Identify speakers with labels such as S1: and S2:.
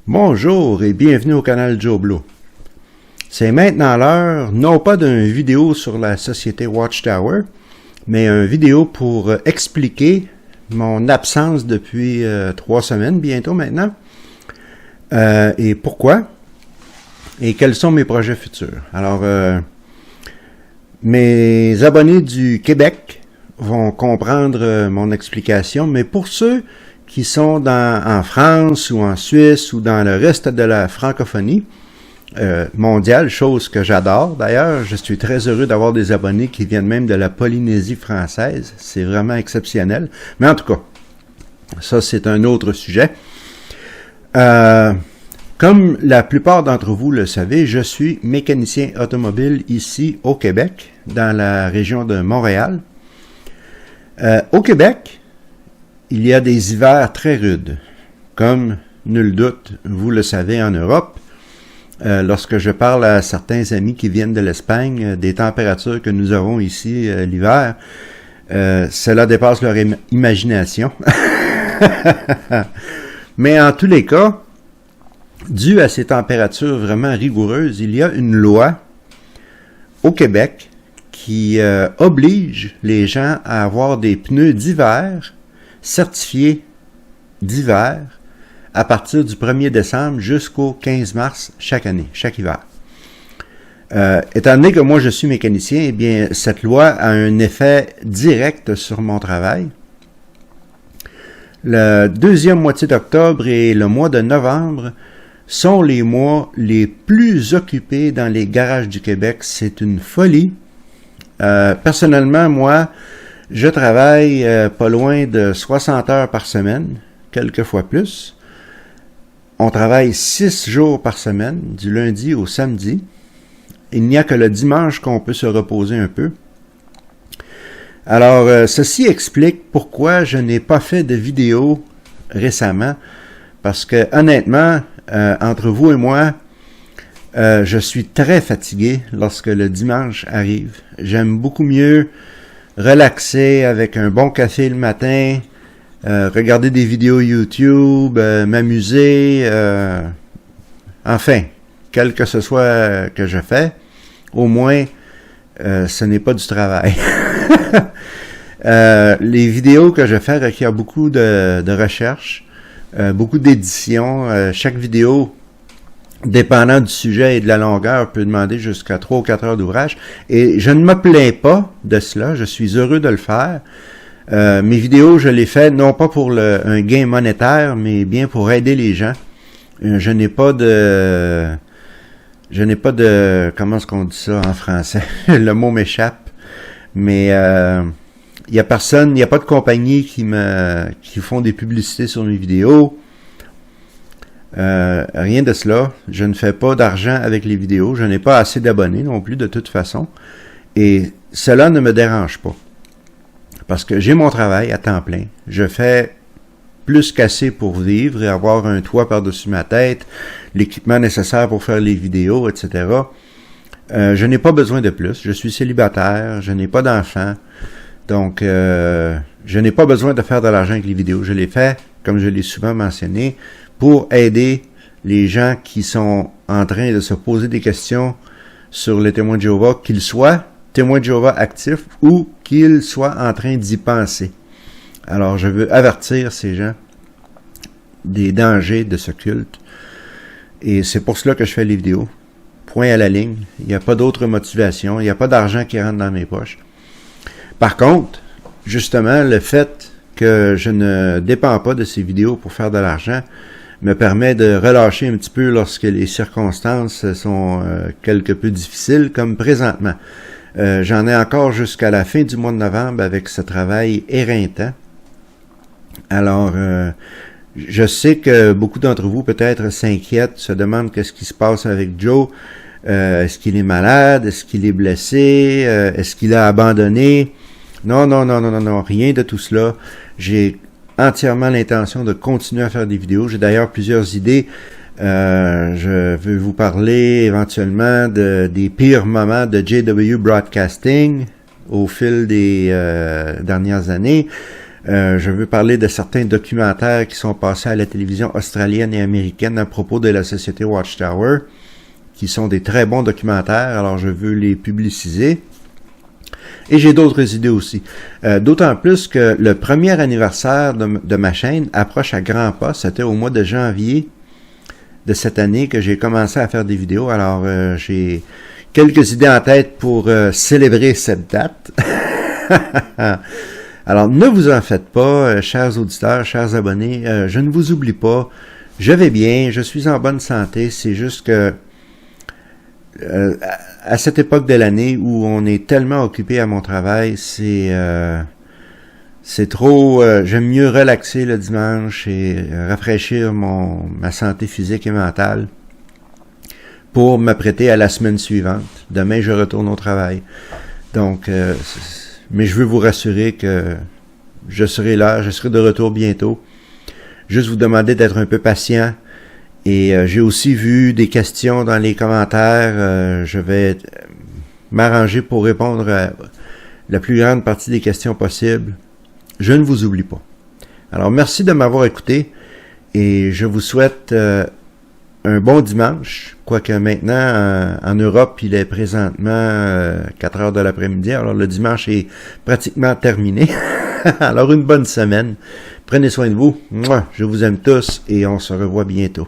S1: Bonjour et bienvenue au canal Joe Blow. C'est maintenant l'heure, non pas d'une vidéo sur la société Watchtower, mais une vidéo pour expliquer mon absence depuis 3 semaines bientôt maintenant, et pourquoi, et quels sont mes projets futurs. Alors, mes abonnés du Québec vont comprendre mon explication, mais pour ceux qui sont en France ou en Suisse ou dans le reste de la francophonie mondiale, chose que j'adore d'ailleurs. Je suis très heureux d'avoir des abonnés qui viennent même de la Polynésie française. C'est vraiment exceptionnel. Mais en tout cas, ça c'est un autre sujet. Comme la plupart d'entre vous le savez, je suis mécanicien automobile ici au Québec, dans la région de Montréal. Au Québec, il y a des hivers très rudes, comme nul doute, vous le savez, en Europe. Lorsque je parle à certains amis qui viennent de l'Espagne, des températures que nous avons ici l'hiver, cela dépasse leur imagination. Mais en tous les cas, dû à ces températures vraiment rigoureuses, il y a une loi au Québec qui oblige les gens à avoir des pneus d'hiver certifiés d'hiver à partir du 1er décembre jusqu'au 15 mars chaque année, chaque hiver. Étant donné que moi je suis mécanicien, eh bien cette loi a un effet direct sur mon travail. La deuxième moitié d'octobre et le mois de novembre sont les mois les plus occupés dans les garages du Québec. C'est une folie. Personnellement, moi, je travaille pas loin de 60 heures par semaine, quelquefois plus. On travaille 6 jours par semaine, du lundi au samedi. Il n'y a que le dimanche qu'on peut se reposer un peu. Alors, ceci explique pourquoi je n'ai pas fait de vidéo récemment. Parce que, honnêtement, entre vous et moi, je suis très fatigué lorsque le dimanche arrive. J'aime beaucoup mieux relaxer avec un bon café le matin, regarder des vidéos YouTube, m'amuser, enfin, quel que ce soit que je fais, au moins, ce n'est pas du travail. Les vidéos que je fais requièrent beaucoup de recherche, beaucoup d'édition. Chaque vidéo, dépendant du sujet et de la longueur, peut demander jusqu'à 3 ou 4 heures d'ouvrage. Et je ne me plains pas de cela, je suis heureux de le faire. Mes vidéos, je les fais non pas pour un gain monétaire, mais bien pour aider les gens. Je n'ai pas de... Comment est-ce qu'on dit ça en français? Le mot m'échappe. Mais il n'y a personne, il n'y a pas de compagnie qui font des publicités sur mes vidéos. Rien de cela. Je ne fais pas d'argent avec les vidéos. Je n'ai pas assez d'abonnés non plus de toute façon. Et cela ne me dérange pas. Parce que j'ai mon travail à temps plein. Je fais plus qu'assez pour vivre et avoir un toit par-dessus ma tête, l'équipement nécessaire pour faire les vidéos, etc. Je n'ai pas besoin de plus. Je suis célibataire, je n'ai pas d'enfants. Donc, je n'ai pas besoin de faire de l'argent avec les vidéos. Je les fais, comme je l'ai souvent mentionné, pour aider les gens qui sont en train de se poser des questions sur les témoins de Jéhovah, qu'ils soient témoins de Jéhovah actifs ou qu'ils soient en train d'y penser. Alors, je veux avertir ces gens des dangers de ce culte. Et c'est pour cela que je fais les vidéos. Point à la ligne. Il n'y a pas d'autre motivation. Il n'y a pas d'argent qui rentre dans mes poches. Par contre, justement, le fait que je ne dépends pas de ces vidéos pour faire de l'argent me permet de relâcher un petit peu lorsque les circonstances sont quelque peu difficiles, comme présentement. J'en ai encore jusqu'à la fin du mois de novembre avec ce travail éreintant. Alors, je sais que beaucoup d'entre vous peut-être s'inquiètent, se demandent qu'est-ce qui se passe avec Joe. Est-ce qu'il est malade? Est-ce qu'il est blessé? Est-ce qu'il a abandonné? Non, rien de tout cela. J'ai entièrement l'intention de continuer à faire des vidéos. J'ai d'ailleurs plusieurs idées. Je veux vous parler éventuellement des pires moments de JW Broadcasting au fil des dernières années. Je veux parler de certains documentaires qui sont passés à la télévision australienne et américaine à propos de la société Watchtower, qui sont des très bons documentaires, alors je veux les publiciser. Et j'ai d'autres idées aussi. D'autant plus que le premier anniversaire de ma chaîne approche à grands pas. C'était au mois de janvier de cette année que j'ai commencé à faire des vidéos. Alors, j'ai quelques idées en tête pour célébrer cette date. Alors, ne vous en faites pas, chers auditeurs, chers abonnés. Je ne vous oublie pas. Je vais bien, je suis en bonne santé. C'est juste que à cette époque de l'année où on est tellement occupé à mon travail, c'est trop... j'aime mieux relaxer le dimanche et rafraîchir ma santé physique et mentale pour m'apprêter à la semaine suivante. Demain, je retourne au travail. Donc, mais je veux vous rassurer que je serai là, je serai de retour bientôt. Juste vous demander d'être un peu patient. Et j'ai aussi vu des questions dans les commentaires. Je vais m'arranger pour répondre à la plus grande partie des questions possibles. Je ne vous oublie pas. Alors, merci de m'avoir écouté et je vous souhaite un bon dimanche. Quoique maintenant, en Europe, il est présentement 4 heures de l'après-midi. Alors, le dimanche est pratiquement terminé. Alors, une bonne semaine. Prenez soin de vous. Moi, je vous aime tous et on se revoit bientôt.